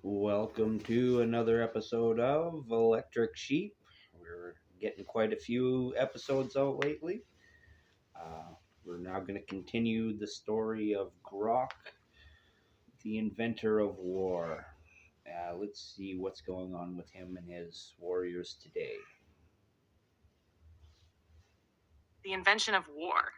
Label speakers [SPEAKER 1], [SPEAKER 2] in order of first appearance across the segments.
[SPEAKER 1] Welcome to another episode of Electric Sheep. We're getting quite a few episodes out lately. We're now going to continue the story of Grok, the inventor of war. Let's see what's going on with him and his warriors today.
[SPEAKER 2] The invention of war.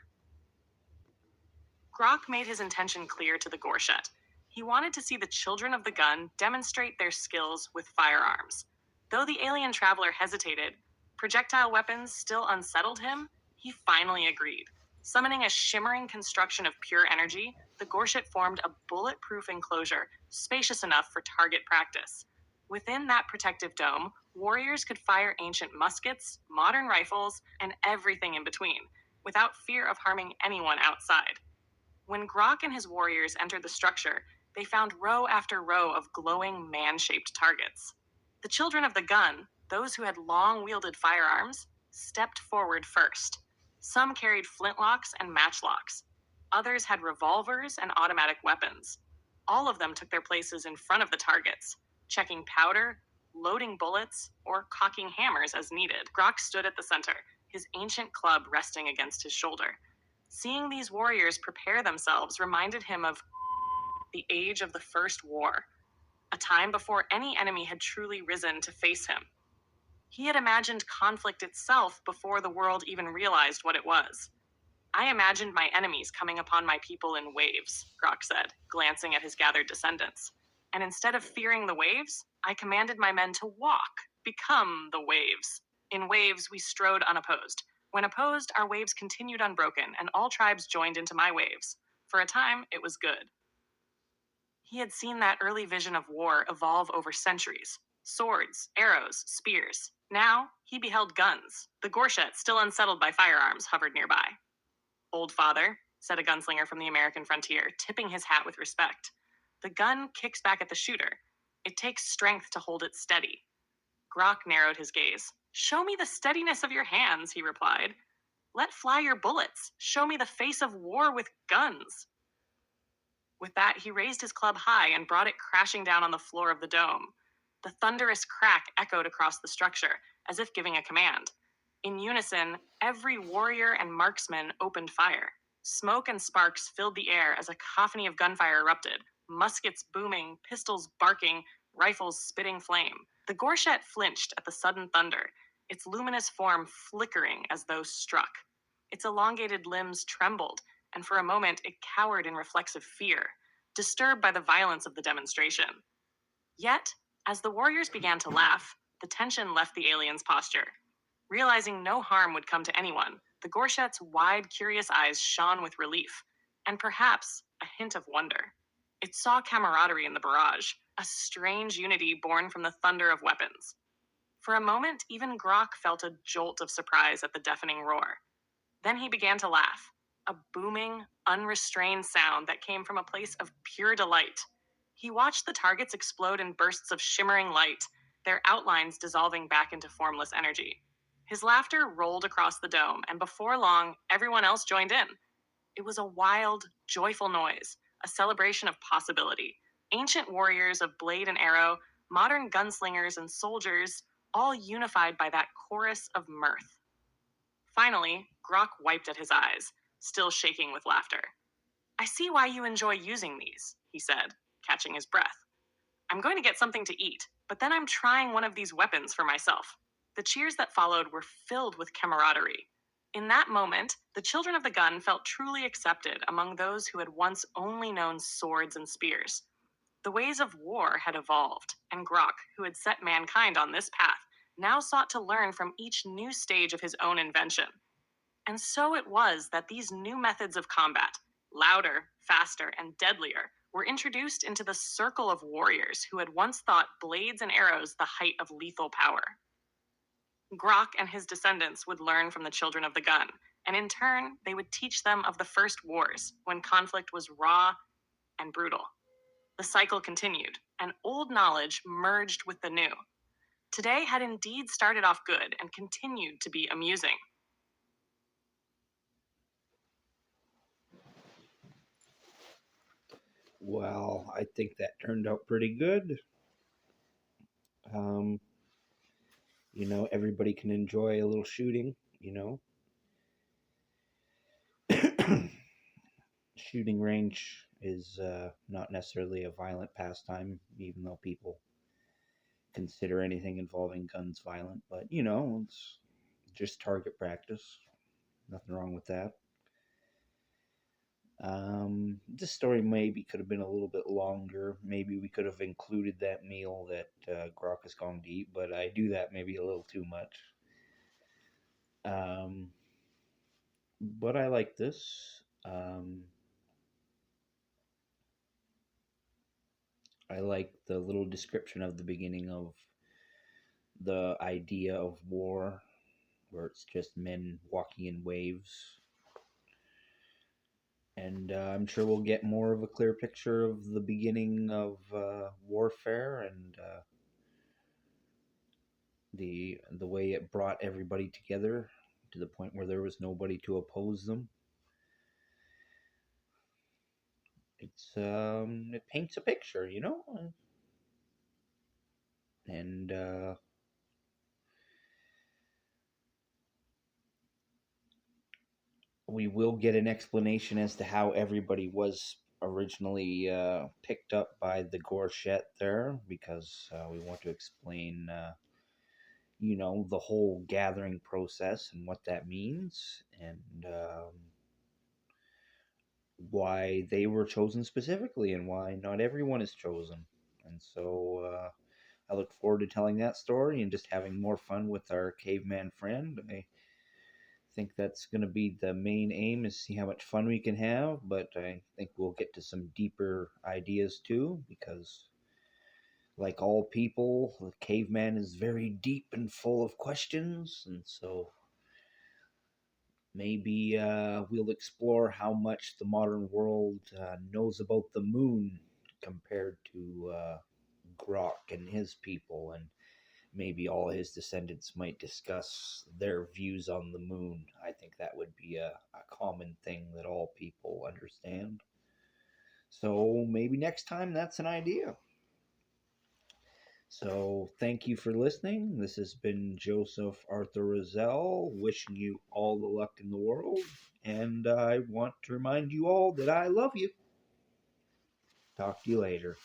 [SPEAKER 2] Grok made his intention clear to the Gorshet. He wanted to see the children of the gun demonstrate their skills with firearms. Though the alien traveler hesitated, projectile weapons still unsettled him, he finally agreed. Summoning a shimmering construction of pure energy, the Gorshet formed a bulletproof enclosure spacious enough for target practice. Within that protective dome, warriors could fire ancient muskets, modern rifles, and everything in between, without fear of harming anyone outside. When Grok and his warriors entered the structure, they found row after row of glowing man-shaped targets. The children of the gun, those who had long-wielded firearms, stepped forward first. Some carried flintlocks and matchlocks. Others had revolvers and automatic weapons. All of them took their places in front of the targets, checking powder, loading bullets, or cocking hammers as needed. Grok stood at the center, his ancient club resting against his shoulder. Seeing these warriors prepare themselves reminded him of the age of the First War, a time before any enemy had truly risen to face him. He had imagined conflict itself before the world even realized what it was. I imagined my enemies coming upon my people in waves, Grok said, glancing at his gathered descendants. And instead of fearing the waves, I commanded my men to become the waves. In waves, we strode unopposed. When opposed, our waves continued unbroken, and all tribes joined into my waves. For a time, it was good. He had seen that early vision of war evolve over centuries. Swords, arrows, spears. Now, he beheld guns. The Gorshet, still unsettled by firearms, hovered nearby. "Old father," said a gunslinger from the American frontier, tipping his hat with respect. "The gun kicks back at the shooter. It takes strength to hold it steady." Grok narrowed his gaze. "Show me the steadiness of your hands," he replied. "Let fly your bullets. Show me the face of war with guns." With that, he raised his club high and brought it crashing down on the floor of the dome. The thunderous crack echoed across the structure, as if giving a command. In unison, every warrior and marksman opened fire. Smoke and sparks filled the air as a cacophony of gunfire erupted, muskets booming, pistols barking, rifles spitting flame. The Gorshet flinched at the sudden thunder, its luminous form flickering as though struck. Its elongated limbs trembled, and for a moment it cowered in reflexive fear, disturbed by the violence of the demonstration. Yet, as the warriors began to laugh, the tension left the alien's posture. Realizing no harm would come to anyone, the Gorshet's wide, curious eyes shone with relief, and perhaps a hint of wonder. It saw camaraderie in the barrage, a strange unity born from the thunder of weapons. For a moment, even Grok felt a jolt of surprise at the deafening roar. Then he began to laugh, a booming, unrestrained sound that came from a place of pure delight. He watched the targets explode in bursts of shimmering light, their outlines dissolving back into formless energy. His laughter rolled across the dome, and before long, everyone else joined in. It was a wild, joyful noise, a celebration of possibility. Ancient warriors of blade and arrow, modern gunslingers and soldiers, all unified by that chorus of mirth. Finally, Grok wiped at his eyes, still shaking with laughter. "I see why you enjoy using these," he said, catching his breath. "I'm going to get something to eat, but then I'm trying one of these weapons for myself." The cheers that followed were filled with camaraderie. In that moment, the children of the gun felt truly accepted among those who had once only known swords and spears. The ways of war had evolved, and Grok, who had set mankind on this path, now sought to learn from each new stage of his own invention. And so it was that these new methods of combat, louder, faster, and deadlier, were introduced into the circle of warriors who had once thought blades and arrows the height of lethal power. Grok and his descendants would learn from the children of the gun, and in turn, they would teach them of the first wars, when conflict was raw and brutal. The cycle continued, and old knowledge merged with the new. Today had indeed started off good and continued to be amusing.
[SPEAKER 1] Well, I think that turned out pretty good. Um, everybody can enjoy a little shooting. You know, shooting range is not necessarily a violent pastime, even though people consider anything involving guns violent. But it's just target practice. Nothing wrong with that. This story maybe could have been a little bit longer. Maybe we could have included that meal that Grok is going to eat, but I do that maybe a little too much. Um, but I like this. I like the little description of the beginning of the idea of war, where it's just men walking in waves. And I'm sure we'll get more of a clear picture of the beginning of warfare and the way it brought everybody together to the point where there was nobody to oppose them. It paints a picture, and we will get an explanation as to how everybody was originally picked up by the Gorshette there, because we want to explain, the whole gathering process and what that means, and why they were chosen specifically, and why not everyone is chosen. And so I look forward to telling that story and just having more fun with our caveman friend. I think that's going to be the main aim, is see how much fun we can have, but I think we'll get to some deeper ideas too, because like all people, the caveman is very deep and full of questions, and so maybe we'll explore how much the modern world knows about the moon compared to Grok and his people, and maybe all his descendants might discuss their views on the moon. I think that would be a common thing that all people understand. So maybe next time that's an idea. So thank you for listening. This has been Joseph Arthur Roszell, wishing you all the luck in the world. And I want to remind you all that I love you. Talk to you later.